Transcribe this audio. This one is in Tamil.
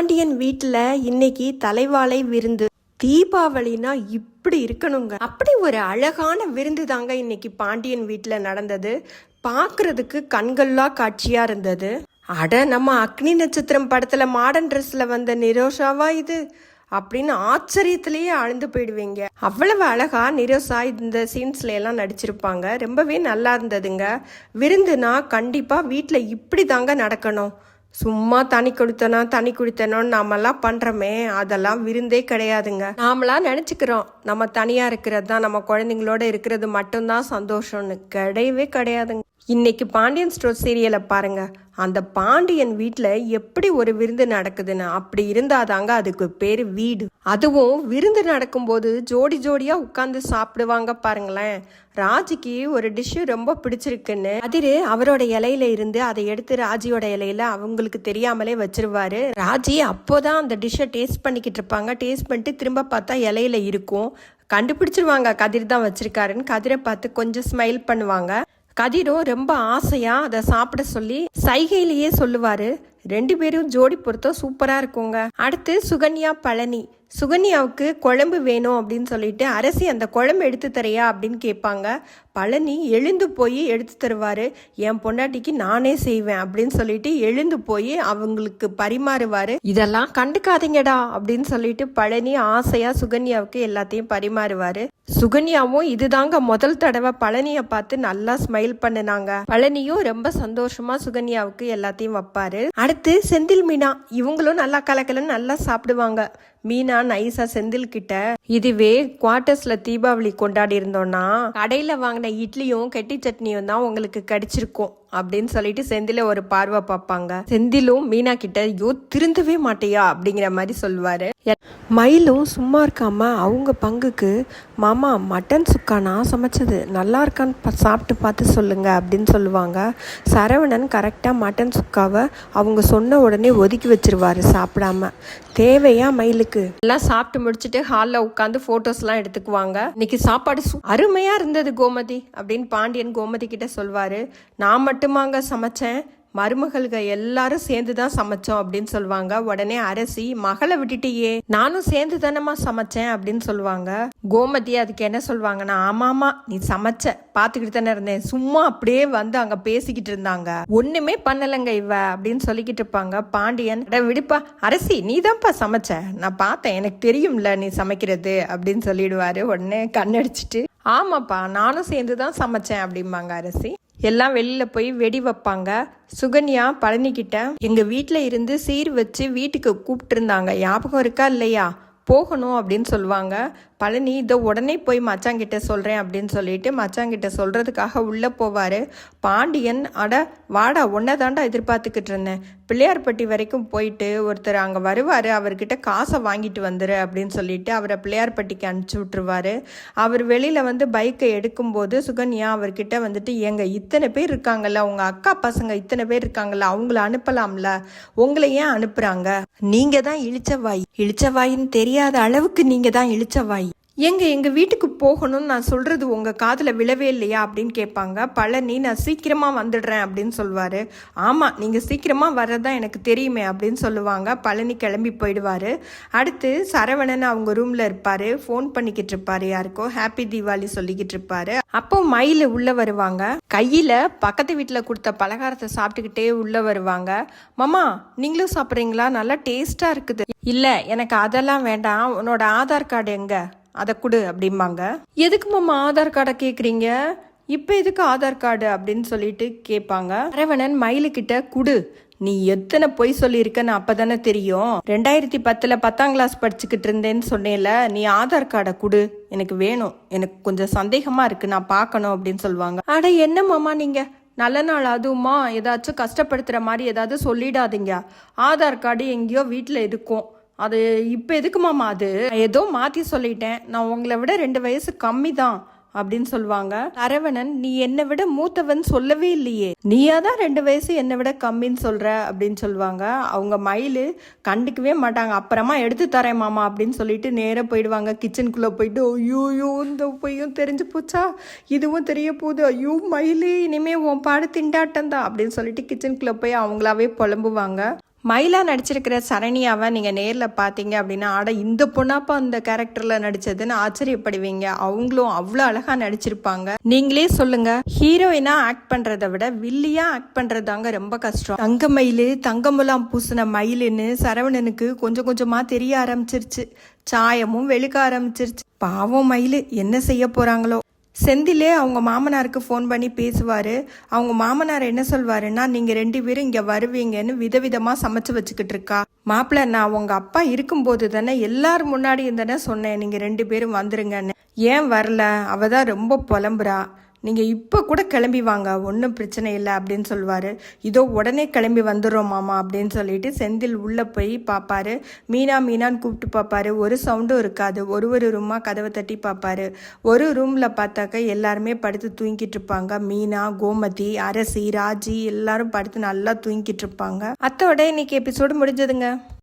பாண்டியன் வீட்டில் இன்னைக்கு தலைவாழை விருந்து. தீபாவளினா இப்படி இருக்கணுங்க. அப்படி ஒரு அழகான விருந்து தாங்க இன்னைக்கு பாண்டியன் வீட்டில் நடந்தது. பார்க்கறதுக்கு கண்கொள்ளா காட்சியா இருந்தது. அட, நம்ம அக்னி நட்சத்திரம் படத்துல மாடர்ன் ட்ரெஸ்ல வந்த நிரோஷாவா இது அப்படின்னு ஆச்சரியத்திலேயே ஆழ்ந்து போயிடுவீங்க. அவ்வளவு அழகா நிரோஷா இந்த சீன்ஸ்ல எல்லாம் நடிச்சிருப்பாங்க. ரொம்பவே நல்லா இருந்ததுங்க. விருந்துனா கண்டிப்பா வீட்டுல இப்படி தாங்க நடக்கணும். சும்மா தனி குடித்தனோன்னு நாமெல்லாம் பண்றோமே, அதெல்லாம் விருந்தே கிடையாதுங்க. நாமெல்லாம் நினைச்சுக்கிறோம் நம்ம தனியா இருக்கிறது தான், நம்ம குழந்தைங்களோட இருக்கிறது மட்டும்தான் சந்தோஷம்னு. கிடையவே கிடையாதுங்க. இன்னைக்கு பாண்டியன் ஸ்டோர் சீரியலை பாருங்க. அந்த பாண்டியன் வீட்டில் எப்படி ஒரு விருந்து நடக்குதுன்னு, அப்படி இருந்தாதாங்க அதுக்கு பேரு வீடு. அதுவும் விருந்து நடக்கும்போது ஜோடி ஜோடியா உட்கார்ந்து சாப்பிடுவாங்க பாருங்களேன். ராஜிக்கு ஒரு டிஷ்ஷு ரொம்ப பிடிச்சிருக்குன்னு அதிரு அவரோட இலையில இருந்து அதை எடுத்து ராஜியோட இலையில அவங்களுக்கு தெரியாமலே வச்சிருவாரு. ராஜி அப்போதான் அந்த டிஷ்ஷை டேஸ்ட் பண்ணிக்கிட்டு இருப்பாங்க. டேஸ்ட் பண்ணிட்டு திரும்ப பார்த்தா இலையில இருக்கும். கண்டுபிடிச்சிருவாங்க கதிர் தான் வச்சிருக்காருன்னு. கதிரை பார்த்து கொஞ்சம் ஸ்மைல் பண்ணுவாங்க. கதிரும் ரொம்ப ஆசையா அதை சாப்பிட சொல்லி சைகையிலேயே சொல்லுவாரு. ரெண்டு பேரும் ஜோடி பொறுத்தம் சூப்பரா இருக்குங்க. அடுத்து சுகன்யா பழனி. சுகன்யாவுக்கு குழம்பு வேணும் அப்படின்னு சொல்லிட்டு அரசி அந்த குழம்பு எடுத்து தரையா அப்படின்னு கேட்பாங்க. பழனி எழுந்து போய் எடுத்து தருவாரு. என் பொண்டாட்டிக்கு நானே செய்வேன் அப்படின்னு சொல்லிட்டு எழுந்து போய் அவங்களுக்கு பரிமாறுவாரு. இதெல்லாம் கண்டுக்காதீங்கடா அப்படின்னு சொல்லிட்டு பழனி ஆசையா சுகன்யாவுக்கு எல்லாத்தையும் பரிமாறுவாரு. சுகன்யாவும் இதுதாங்க முதல் தடவை பழனியை பார்த்து நல்லா ஸ்மைல் பண்ணினாங்க. பழனியும் ரொம்ப சந்தோஷமா சுகன்யாவுக்கு எல்லாத்தையும் வைப்பாரு. அடுத்து செந்தில் மீனா. இவங்களும் நல்லா கலக்கலன்னு நல்லா சாப்பிடுவாங்க. மீனா நைஸா செந்தில் கிட்ட, இதுவே குவார்டர்ஸ்ல தீபாவளி கொண்டாடி இருந்தோம்னா கடையில வாங்கின இட்லியும் கெட்டி சட்னியும் தான் உங்களுக்கு கிடைச்சிருக்கும் அப்படின்னு சொல்லிட்டு செந்தில ஒரு பார்வை பார்ப்பாங்க. செந்திலும் மீனா கிட்ட, ஐயோ திருந்தவே மாட்டியா அப்படிங்கிற மாதிரி சொல்லுவாரு. மயிலும் சும்மா இருக்காம அவங்க பங்குக்கு, மாமா மட்டன் சுக்கா நான் சமைச்சது நல்லா இருக்கான்னு சாப்பிட்டு பார்த்து சொல்லுங்க அப்படின்னு சொல்லுவாங்க. சரவணன் கரெக்டா மட்டன் சுக்காவை அவங்க சொன்ன உடனே ஒதுக்கி வச்சிருவாரு சாப்பிடாம. தேவையா மயிலுக்கு? எல்லாம் சாப்பிட்டு முடிச்சுட்டு ஹாலில் உட்காந்து ஃபோட்டோஸ்லாம் எடுத்துக்குவாங்க. இன்னைக்கு சாப்பாடு அருமையா இருந்தது கோமதி அப்படின்னு பாண்டியன் கோமதி கிட்ட சொல்வாரு. நான் மட்டுமாங்க சமைச்சேன், மருமகள்க எல்லாரும் சேர்ந்து தான் சமைச்சோம் அப்படின்னு சொல்லுவாங்க. உடனே அரசி, மகளை விட்டுட்டியே, நானும் சேர்ந்து தானமா சமைச்சேன் அப்படின்னு சொல்லுவாங்க. கோமதி அதுக்கு என்ன சொல்லுவாங்கன்னா, ஆமாமா நீ சமைச்ச பாத்துக்கிட்டு தானே இருந்தேன், சும்மா அப்படியே வந்து அங்க பேசிக்கிட்டு இருந்தாங்க, ஒண்ணுமே பண்ணலங்க இவ அப்படின்னு சொல்லிக்கிட்டு இருப்பாங்க. பாண்டியன், விடுப்பா அரசி, நீ தான்ப்பா சமைச்ச, நான் பார்த்தேன், எனக்கு தெரியும்ல நீ சமைக்கிறது அப்படின்னு சொல்லிடுவாரு. உடனே கண்ணடிச்சிட்டு, ஆமாப்பா நானும் சேர்ந்து தான் சமைச்சேன் அப்படிம்பாங்க அரசி. எல்லாம் வெளியில போய் வெடி வைப்பாங்க. சுகன்யா பழனிக்கிட்ட, எங்க வீட்டுல இருந்து சீர் வச்சு வீட்டுக்கு கூப்பிட்டு இருந்தாங்க, ஞாபகம் இருக்கா இல்லையா, போகணும் அப்படின்னு சொல்லுவாங்க. பழனி, இதை உடனே போய் மச்சாங்கிட்ட சொல்கிறேன் அப்படின்னு சொல்லிட்டு மச்சாங்கிட்ட சொல்கிறதுக்காக உள்ளே போவார். பாண்டியன், அட வாடா, ஒன்றை தாண்டா எதிர்பார்த்துக்கிட்டு இருந்தேன், பிள்ளையார்பட்டி வரைக்கும் போயிட்டு ஒருத்தர் அங்கே வருவார், அவர்கிட்ட காசை வாங்கிட்டு வந்துரு அப்படின்னு சொல்லிட்டு அவரை பிள்ளையார்பட்டிக்கு அனுப்பிச்சி விட்டுருவாரு. அவர் வெளியில் வந்து பைக்கை எடுக்கும்போது சுகன்யா அவர்கிட்ட வந்துட்டு, எங்க இத்தனை பேர் இருக்காங்கல்ல, உங்கள் அக்கா பசங்க இத்தனை பேர் இருக்காங்கல்ல, அவங்கள அனுப்பலாம்ல, உங்களை ஏன் அனுப்புகிறாங்க, நீங்கள் தான் இழிச்சவாயின்னு தெரியாத அளவுக்கு நீங்கள் தான் இழிச்சவாய், எங்க வீட்டுக்கு போகணும்னு நான் சொல்றது உங்க காதுல விழவே இல்லையா அப்படின்னு கேட்பாங்க. பழனி, நான் சீக்கிரமா வந்துடுறேன் அப்படின்னு சொல்லுவாரு. ஆமா, நீங்க சீக்கிரமா வர்றதான் எனக்கு தெரியுமே அப்படின்னு சொல்லுவாங்க. பழனி கிளம்பி போயிடுவாரு. அடுத்து சரவணன் அவங்க ரூம்ல இருப்பாரு, ஃபோன் பண்ணிக்கிட்டு இருப்பாரு, யாருக்கோ ஹாப்பி தீபாவளி சொல்லிக்கிட்டு இருப்பாரு. அப்போ மயில் உள்ள வருவாங்க. கையில பக்கத்து வீட்டுல கொடுத்த பலகாரத்தை சாப்பிட்டுக்கிட்டே உள்ள வருவாங்க. மாமா நீங்களும் சாப்பிட்றீங்களா, நல்லா டேஸ்டா இருக்குது. இல்ல எனக்கு அதெல்லாம் வேண்டாம், உன்னோட ஆதார் கார்டு எங்க, அதை கொடு அப்படிம்பாங்க. எதுக்கு மாமா ஆதார் கார்டை கேட்குறீங்க, இப்போ எதுக்கு ஆதார் கார்டு அப்படின்னு சொல்லிட்டு கேட்பாங்க. அரவணன் மயிலுக்கிட்ட, குடு, நீ எத்தனை பொய் சொல்லியிருக்கன்னு அப்பதானே தெரியும், 2010 10ஆம் கிளாஸ் படிச்சுக்கிட்டு இருந்தேன்னு சொன்னேல, நீ ஆதார் கார்டை கொடு, எனக்கு வேணும், எனக்கு கொஞ்சம் சந்தேகமா இருக்கு, நான் பார்க்கணும் அப்படின்னு சொல்லுவாங்க. அட என்ன மாமா நீங்க, நல்ல நாள் அதுவுமா, ஏதாச்சும் கஷ்டப்படுத்துற மாதிரி ஏதாவது சொல்லிடாதீங்க, ஆதார் கார்டு எங்கேயோ வீட்டில் இருக்கும், அது இப்போ எதுக்கு மாமா, அது ஏதோ மாற்றி சொல்லிட்டேன், நான் உங்களை விட 2 வயசு கம்மி தான் அப்படின்னு சொல்லுவாங்க. அரவணன், நீ என்னை விட மூத்தவன் சொல்லவே இல்லையே, நீயா தான் 2 வயசு என்னை விட கம்மின்னு சொல்ற அப்படின்னு சொல்லுவாங்க. அவங்க மயில் கண்டுக்கவே மாட்டாங்க. அப்புறமா எடுத்து தரேன் மாமா அப்படின்னு சொல்லிட்டு நேராக போயிடுவாங்க. கிச்சனுக்குள்ளே போயிட்டு, ஐயோ இந்த பொய்யும் தெரிஞ்சு போச்சா, இதுவும் தெரிய போகுது, ஐயோ மயில், இனிமே உன் பாடு திண்டாட்டம் தான் அப்படின்னு சொல்லிட்டு கிச்சனுக்குள்ளே போய் அவங்களாவே புலம்புவாங்க. மயிலா நடிச்சிருக்கிற சரண்யாவை நீங்கள் நேரில் பார்த்தீங்க அப்படின்னா ஆட இந்த பொண்ணாப்பா அந்த கேரக்டரில் நடிச்சதுன்னு ஆச்சரியப்படுவீங்க. அவங்களும் அவ்வளோ அழகாக நடிச்சிருப்பாங்க. நீங்களே சொல்லுங்க, ஹீரோயினா ஆக்ட் பண்ணுறதை விட வில்லியா ஆக்ட் பண்ணுறதாங்க ரொம்ப கஷ்டம். தங்க மயில் தங்கமுலாம் பூசின மயிலுன்னு சரவணனுக்கு கொஞ்சம் கொஞ்சமாக தெரிய ஆரம்பிச்சிருச்சு. சாயமும் வெளுக்க ஆரம்பிச்சிருச்சு. பாவம் மயில் என்ன செய்ய போகிறாங்களோ. செந்திலே அவங்க மாமனாருக்கு ஃபோன் பண்ணி பேசுவார். அவங்க மாமனார் என்ன சொல்வாருன்னா, நீங்கள் 2 பேரும் இங்கே வருவீங்கன்னு விதவிதமாக சமைச்சு வச்சுக்கிட்டு இருக்கா. மாப்பிள்ளை, நான் உங்கள் அப்பா இருக்கும்போது தானே எல்லாரும் முன்னாடியும் தானே சொன்னேன் நீங்கள் 2 பேரும் வந்துருங்கன்னு. ஏன் வரல? அவள் தான் ரொம்ப புலம்புறா. நீங்கள் இப்போ கூட கிளம்பி வாங்க, ஒன்றும் பிரச்சனை இல்லை அப்படின்னு சொல்லுவார். இதோ உடனே கிளம்பி வந்துடுறோம் மாமா அப்படின்னு சொல்லிட்டு செந்தில் உள்ளே போய் பார்ப்பாரு. மீனான்னு கூப்பிட்டு பார்ப்பாரு. ஒரு சவுண்டும் இருக்காது. ஒரு ரூமாக கதவை தட்டி பார்ப்பாரு. ஒரு ரூமில் பார்த்தாக்க எல்லாருமே படுத்து தூங்கிட்டு இருப்பாங்க. மீனா, கோமதி, அரசி, ராஜி எல்லாரும் படுத்து நல்லா தூங்கிட்டு இருப்பாங்க. அத்தோட இன்னைக்கு எபிசோடு முடிஞ்சதுங்க.